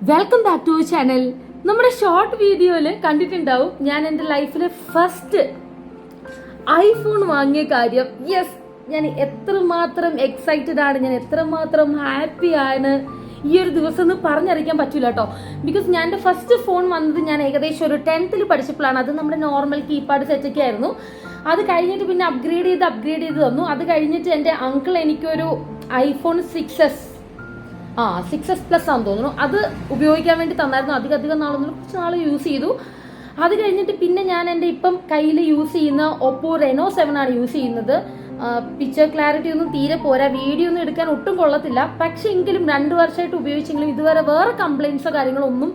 Welcome back to channel. നമ്മുടെ short വീഡിയോയിൽ കണ്ടിട്ടുണ്ടാവും ഞാൻ എൻ്റെ ലൈഫിലെ ഫസ്റ്റ് ഐഫോൺ വാങ്ങിയ കാര്യം. യെസ്, ഞാൻ എത്രമാത്രം എക്സൈറ്റഡ് ആണ്, ഞാൻ എത്രമാത്രം ഹാപ്പി ആണ് ഈ ഒരു ദിവസം എന്ന് പറഞ്ഞറിയിക്കാൻ പറ്റില്ല കേട്ടോ. ബിക്കോസ് ഞാൻ എൻ്റെ ഫസ്റ്റ് ഫോൺ വന്നത് ഞാൻ ഏകദേശം ഒരു 10th പഠിച്ചപ്പോഴാണ്. അത് നമ്മുടെ നോർമൽ കീപാഡ് സെറ്റൊക്കെ ആയിരുന്നു. അത് കഴിഞ്ഞിട്ട് പിന്നെ അപ്ഗ്രേഡ് ചെയ്ത് തന്നു. അത് കഴിഞ്ഞിട്ട് എൻ്റെ അങ്കിൾ എനിക്കൊരു ഐഫോൺ 6s പ്ലസ് ആണെന്ന് തോന്നുന്നു അത് ഉപയോഗിക്കാൻ വേണ്ടി തന്നായിരുന്നു. അധികം നാളൊന്നും കുറച്ച് നാൾ യൂസ് ചെയ്തു. അത് കഴിഞ്ഞിട്ട് പിന്നെ ഞാൻ എൻ്റെ ഇപ്പം കയ്യിൽ യൂസ് ചെയ്യുന്ന ഒപ്പോ റെനോ 7 ആണ് യൂസ് ചെയ്യുന്നത്. പിക്ചർ ക്ലാരിറ്റി ഒന്നും തീരെ പോരാ, വീഡിയോ ഒന്നും എടുക്കാൻ ഒട്ടും കൊള്ളത്തില്ല. പക്ഷെ എങ്കിലും 2 വർഷമായിട്ട് ഉപയോഗിച്ചെങ്കിലും ഇതുവരെ വേറെ കംപ്ലയിൻസോ കാര്യങ്ങളോ ഒന്നും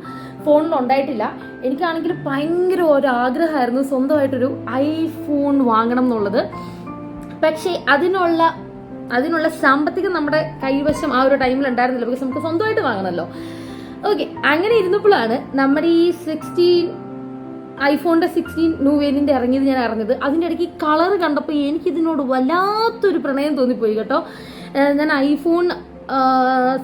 ഫോണിൽ ഉണ്ടായിട്ടില്ല. എനിക്കാണെങ്കിൽ ഭയങ്കര ഒരു ആഗ്രഹമായിരുന്നു സ്വന്തമായിട്ടൊരു ഐഫോൺ വാങ്ങണം എന്നുള്ളത്. പക്ഷേ അതിനുള്ള സാമ്പത്തികം നമ്മുടെ കൈവശം ആ ഒരു ടൈമിൽ ഉണ്ടായിരുന്നില്ല. ബിക്കോസ് നമുക്ക് സ്വന്തമായിട്ട് വാങ്ങണമല്ലോ. ഓക്കെ, അങ്ങനെ ഇരുന്നപ്പോഴാണ് നമ്മുടെ ഈ ഐഫോണിന്റെ 16 ന്യൂ വേരിയന്റ് ഇറങ്ങിയത് ഞാൻ അറിഞ്ഞത്. അതിൻ്റെ ഇടയ്ക്ക് കളർ കണ്ടപ്പോൾ എനിക്കിതിനോട് വല്ലാത്തൊരു പ്രണയം തോന്നിപ്പോയി കേട്ടോ. ഞാൻ ഐഫോൺ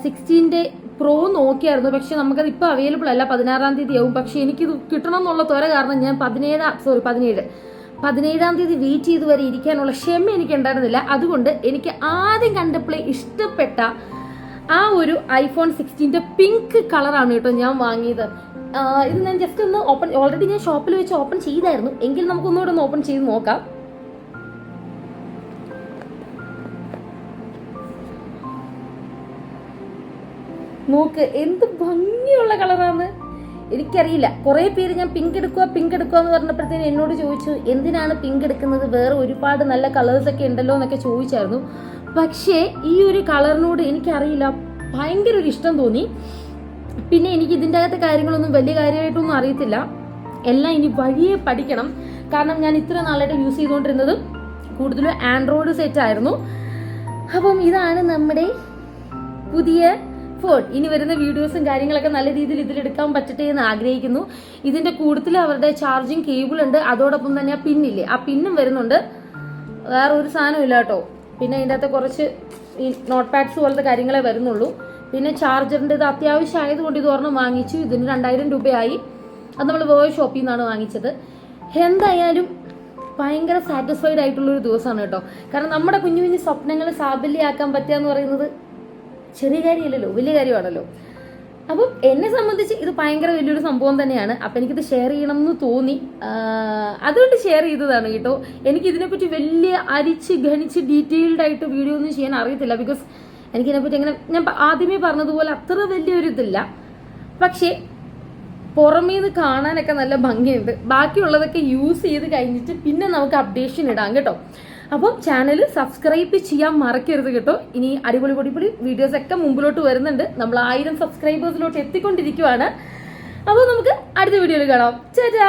16 പ്രോ നോക്കിയായിരുന്നു. പക്ഷെ നമുക്കത് ഇപ്പോൾ അവൈലബിൾ അല്ല, 16-ാം തീയതി ആവും. പക്ഷെ എനിക്കിത് കിട്ടണം എന്നുള്ള ത്വര കാരണം ഞാൻ 17-ാം തീയതി വെയിറ്റ് ചെയ്ത് വരെ ഇരിക്കാനുള്ള ക്ഷമ എനിക്ക് ഉണ്ടായിരുന്നില്ല. അതുകൊണ്ട് എനിക്ക് ആദ്യം കണ്ടപ്പോഴേ ഇഷ്ടപ്പെട്ട ആ ഒരു ഐഫോൺ 16 പിങ്ക് കളറാണ് കേട്ടോ ഞാൻ വാങ്ങിയത്. ഇത് ഞാൻ ജസ്റ്റ് ഒന്ന് ഓൾറെഡി ഞാൻ ഷോപ്പിൽ വെച്ച് ഓപ്പൺ ചെയ്തായിരുന്നു. എങ്കിൽ നമുക്കൊന്നുകൂടെ ഒന്ന് ഓപ്പൺ ചെയ്ത് നോക്കാം. നോക്ക്, എന്ത് ഭംഗിയുള്ള കളറാണ്. എനിക്കറിയില്ല, കുറേ പേര് ഞാൻ പിങ്ക് എടുക്കുക എന്ന് പറഞ്ഞപ്പോഴത്തേന് എന്നോട് ചോദിച്ചു എന്തിനാണ് പിങ്ക് എടുക്കുന്നത്, വേറെ ഒരുപാട് നല്ല കളേഴ്സൊക്കെ ഉണ്ടല്ലോ എന്നൊക്കെ ചോദിച്ചായിരുന്നു. പക്ഷേ ഈ ഒരു കളറിനോട് എനിക്കറിയില്ല, ഭയങ്കര ഒരു ഇഷ്ടം തോന്നി. പിന്നെ എനിക്ക് ഇതിൻ്റെ അകത്തെ കാര്യങ്ങളൊന്നും വലിയ കാര്യമായിട്ടൊന്നും അറിയത്തില്ല. എല്ലാം ഇനി വഴിയെ പഠിക്കണം. കാരണം ഞാൻ ഇത്ര നാളായിട്ട് യൂസ് ചെയ്തുകൊണ്ടിരുന്നത് കൂടുതലും ആൻഡ്രോയിഡ് സെറ്റ് ആയിരുന്നു. അപ്പം ഇതാണ് നമ്മുടെ പുതിയ ഫോൺ. ഇനി വരുന്ന വീഡിയോസും കാര്യങ്ങളൊക്കെ നല്ല രീതിയിൽ ഇതിലെടുക്കാൻ പറ്റട്ടെ എന്ന് ആഗ്രഹിക്കുന്നു. ഇതിന്റെ കൂട്ടത്തിൽ അവരുടെ ചാർജിങ് കേബിൾ ഉണ്ട്. അതോടൊപ്പം തന്നെ ആ പിന്നില്ലേ, ആ പിന്നും വരുന്നുണ്ട്. വേറെ ഒരു സാധനം ഇല്ല കേട്ടോ. പിന്നെ ഇതിൻ്റെ അകത്ത് കുറച്ച് ഈ നോട്ട് പാഡ്സ് പോലത്തെ കാര്യങ്ങളെ വരുന്നുള്ളൂ. പിന്നെ ചാർജറിൻ്റെ ഇത് അത്യാവശ്യം ആയതുകൊണ്ട് ഇത് ഒരെണ്ണം വാങ്ങിച്ചു. ഇതിന് 2000 രൂപയായി. അത് നമ്മൾ വേറെ ഷോപ്പിൽ നിന്നാണ് വാങ്ങിച്ചത്. എന്തായാലും ഭയങ്കര സാറ്റിസ്ഫൈഡ് ആയിട്ടുള്ളൊരു ദിവസമാണ് കേട്ടോ. കാരണം നമ്മുടെ കുഞ്ഞു കുഞ്ഞു സ്വപ്നങ്ങൾ സാഫല്യമാക്കാൻ പറ്റുക എന്ന് പറയുന്നത് ചെറിയ കാര്യമല്ലല്ലോ, വലിയ കാര്യമാണല്ലോ. അപ്പം എന്നെ സംബന്ധിച്ച് ഇത് ഭയങ്കര വലിയൊരു സംഭവം തന്നെയാണ്. അപ്പം എനിക്കിത് ഷെയർ ചെയ്യണം എന്ന് തോന്നി, അതുകൊണ്ട് ഷെയർ ചെയ്തതാണ് കേട്ടോ. എനിക്കിതിനെപ്പറ്റി വലിയ ഗണിച്ച് ഡീറ്റെയിൽഡ് ആയിട്ട് വീഡിയോ ഒന്നും ചെയ്യാൻ അറിയത്തില്ല. ബിക്കോസ് എനിക്കിതിനെപ്പറ്റി എങ്ങനെ ഞാൻ ആദ്യമേ പറഞ്ഞതുപോലെ അത്ര വലിയൊരു ഇതില്ല. പക്ഷേ പുറമേന്ന് കാണാനൊക്കെ നല്ല ഭംഗിയുണ്ട്. ബാക്കിയുള്ളതൊക്കെ യൂസ് ചെയ്ത് കഴിഞ്ഞിട്ട് പിന്നെ നമുക്ക് അപ്ഡേഷൻ ഇടാം കേട്ടോ. അപ്പം ചാനൽ സബ്സ്ക്രൈബ് ചെയ്യാൻ മറക്കരുത് കേട്ടോ. ഇനി അടിപൊളി വീഡിയോസ് ഒക്കെ മുമ്പിലോട്ട് വരുന്നുണ്ട്. നമ്മൾ 1000 സബ്സ്ക്രൈബേഴ്സിലോട്ട് എത്തിക്കൊണ്ടിരിക്കുവാണ്. അപ്പോൾ നമുക്ക് അടുത്ത വീഡിയോയിൽ കാണാം. ചേട്ടാ.